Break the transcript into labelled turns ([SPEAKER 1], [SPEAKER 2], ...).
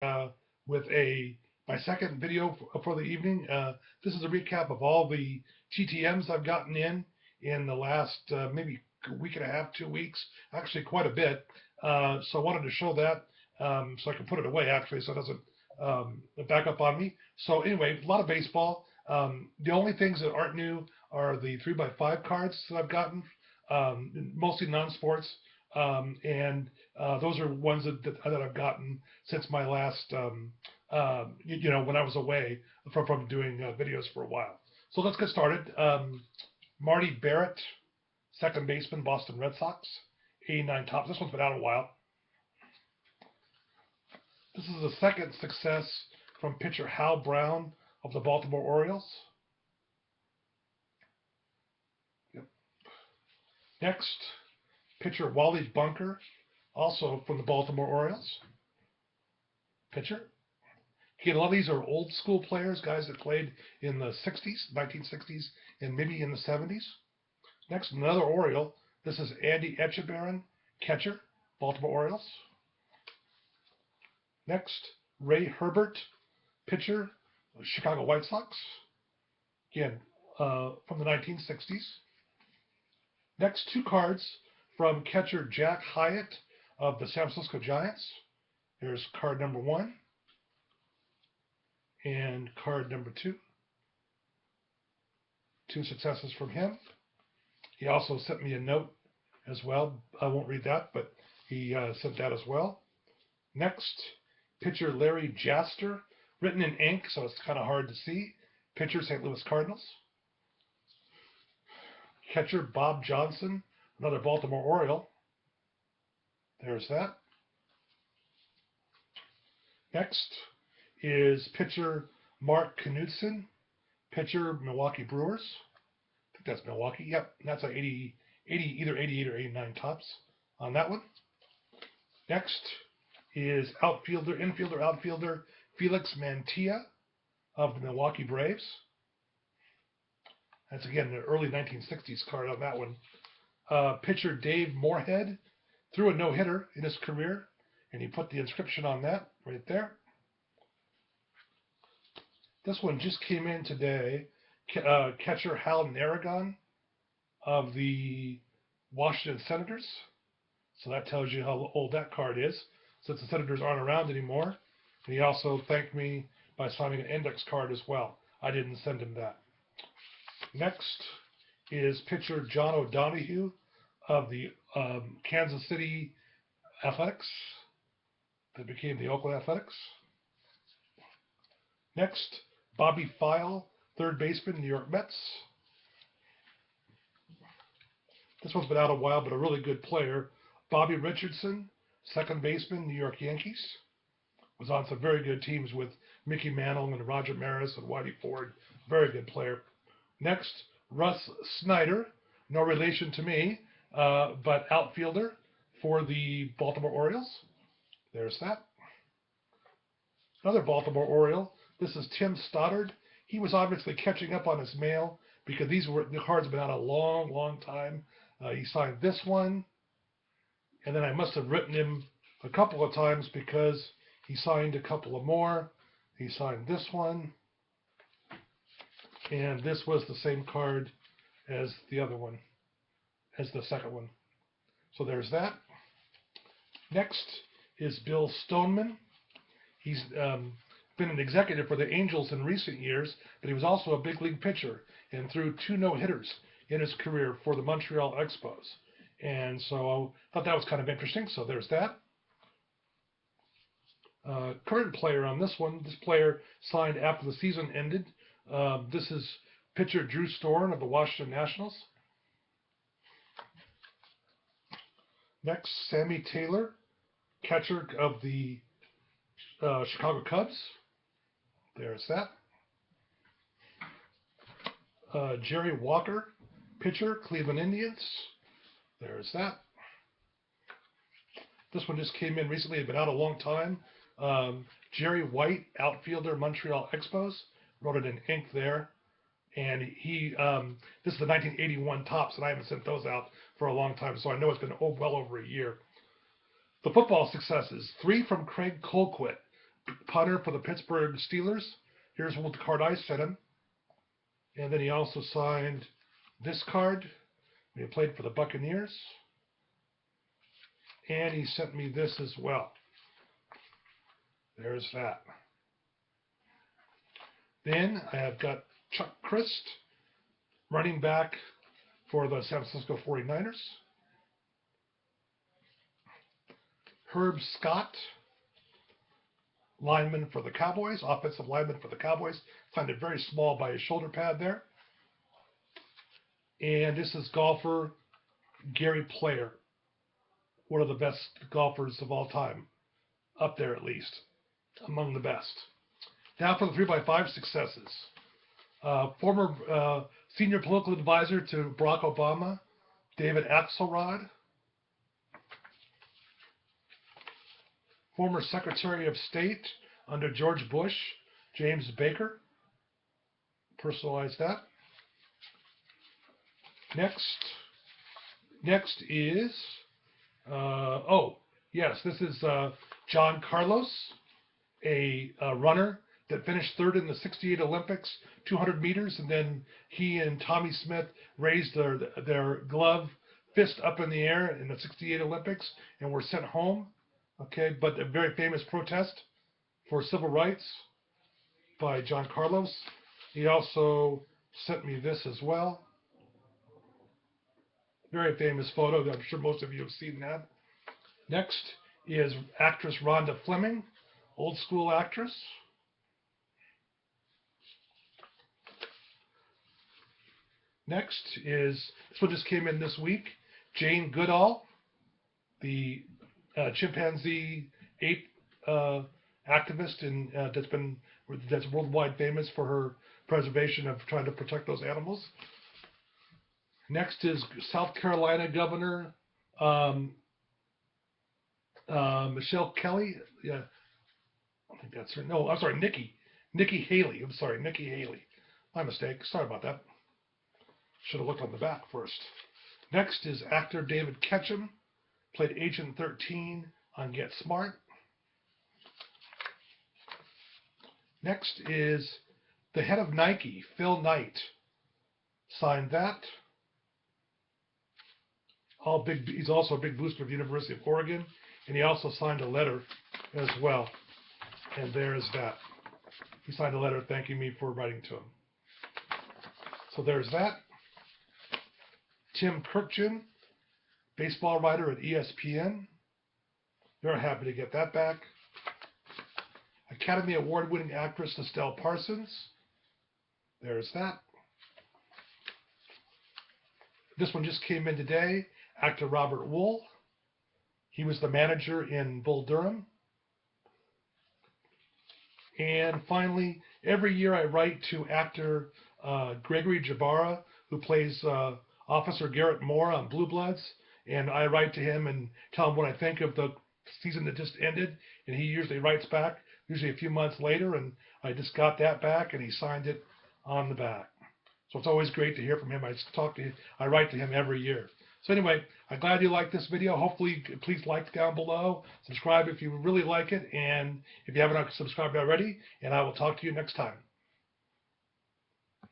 [SPEAKER 1] uh, with my second video for the evening. This is a recap of all the TTMs I've gotten in the last maybe a week and a half, 2 weeks, actually quite a bit. So I wanted to show that so I can put it away actually, so it doesn't back up on me. So anyway, a lot of baseball. The only things that aren't new are the 3x5 cards that I've gotten, mostly non-sports, and those are ones that I've gotten since my last, when I was away from doing videos for a while. So let's get started. Marty Barrett, second baseman, Boston Red Sox, 89 tops. This one's been out a while. This is the second success from pitcher Hal Brown of the Baltimore Orioles. Yep. Next, pitcher Wally Bunker, also from the Baltimore Orioles. Pitcher. Again, a lot of these are old school players, guys that played in the 60s, 1960s, and maybe in the 70s. Next, another Oriole. This is Andy Etchebarren, catcher, Baltimore Orioles. Next, Ray Herbert, pitcher, Chicago White Sox. Again, from the 1960s. Next, two cards from catcher Jack Hyatt of the San Francisco Giants. Here's card number 1 and card number 2. Two successes from him. He also sent me a note as well. I won't read that, but he sent that as well. Next, pitcher Larry Jaster, written in ink, so it's kind of hard to see. Pitcher, St. Louis Cardinals. Catcher Bob Johnson, another Baltimore Oriole. There's that. Next is pitcher Mark Knudsen, pitcher Milwaukee Brewers. I think that's Milwaukee. Yep, that's like 80, either 88 or 89 tops on that one. Next is infielder, outfielder Felix Mantilla of the Milwaukee Braves. That's again the early 1960s card on that one. Pitcher Dave Moorhead threw a no-hitter in his career, and he put the inscription on that right there. This one just came in today. Catcher Hal Narragon of the Washington Senators. So that tells you how old that card is, since the Senators aren't around anymore. And he also thanked me by signing an index card as well. I didn't send him that. Next is pitcher John O'Donohue of the Kansas City Athletics that became the Oakland Athletics. Next, Bobby File, third baseman, New York Mets. This one's been out a while, but a really good player. Bobby Richardson, second baseman, New York Yankees. Was on some very good teams with Mickey Mantle and Roger Maris and Whitey Ford. Very good player. Next, Russ Snyder, no relation to me, but outfielder for the Baltimore Orioles. There's that. Another Baltimore Oriole. This is Tim Stoddard. He was obviously catching up on his mail because the cards have been out a long, long time. He signed this one, and then I must have written him a couple of times because he signed a couple of more. He signed this one, and this was the same card as the other one, as the second one. So there's that. Next is Bill Stoneman. He's been an executive for the Angels in recent years, but he was also a big league pitcher and threw 2 no-hitters in his career for the Montreal Expos. And so I thought that was kind of interesting. So there's that. Current player on this one. This player signed after the season ended. This is pitcher Drew Storen of the Washington Nationals. Next, Sammy Taylor, catcher of the Chicago Cubs. There's that. Jerry Walker, pitcher, Cleveland Indians. There's that. This one just came in recently. It's been out a long time. Jerry White, outfielder, Montreal Expos. Wrote it in ink there. And this is the 1981 tops, and I haven't sent those out for a long time, so I know it's been well over a year. The football successes: 3 from Craig Colquitt, punter for the Pittsburgh Steelers. Here's what the card I sent him. And then he also signed this card when he played for the Buccaneers. And he sent me this as well. There's that. Then I have got Chuck Christ, running back for the San Francisco 49ers. Herb Scott, lineman for the Cowboys, offensive lineman for the Cowboys. Signed it very small by his shoulder pad there. And this is golfer Gary Player, one of the best golfers of all time, up there at least, among the best. Now for the 3x5 successes. Former senior political advisor to Barack Obama, David Axelrod. Former Secretary of State under George Bush, James Baker. Personalize that. Next is, this is John Carlos, a runner that finished third in the 68 Olympics, 200 meters, and then he and Tommy Smith raised their glove fist up in the air in the 68 Olympics and were sent home. Okay, but a very famous protest for civil rights by John Carlos. He also sent me this as well. Very famous photo. I'm sure most of you have seen that. Next is actress Rhonda Fleming, old school actress. Next is, this one just came in this week, Jane Goodall, the chimpanzee ape activist that's worldwide famous for her preservation of trying to protect those animals. Next is South Carolina Governor Michelle Kelly. Yeah, I think that's her. No, I'm sorry, Nikki Haley. I'm sorry, Nikki Haley. My mistake. Sorry about that. Should have looked on the back first. Next is actor David Ketchum. Played Agent 13 on Get Smart. Next is the head of Nike, Phil Knight. Signed that. He's also a big booster of the University of Oregon, and he also signed a letter as well. And there's that. He signed a letter thanking me for writing to him. So there's that. Tim Kirkjian, baseball writer at ESPN. Very happy to get that back. Academy Award-winning actress Estelle Parsons. There's that. This one just came in today. Actor Robert Wool. He was the manager in Bull Durham. And finally, every year I write to actor Gregory Jabara, who plays Officer Garrett Moore on Blue Bloods. And I write to him and tell him what I think of the season that just ended. And he usually writes back, usually a few months later. And I just got that back, and he signed it on the back. So it's always great to hear from him. I write to him every year. So anyway, I'm glad you liked this video. Hopefully, please like down below. Subscribe if you really like it. And if you haven't subscribed already. And I will talk to you next time.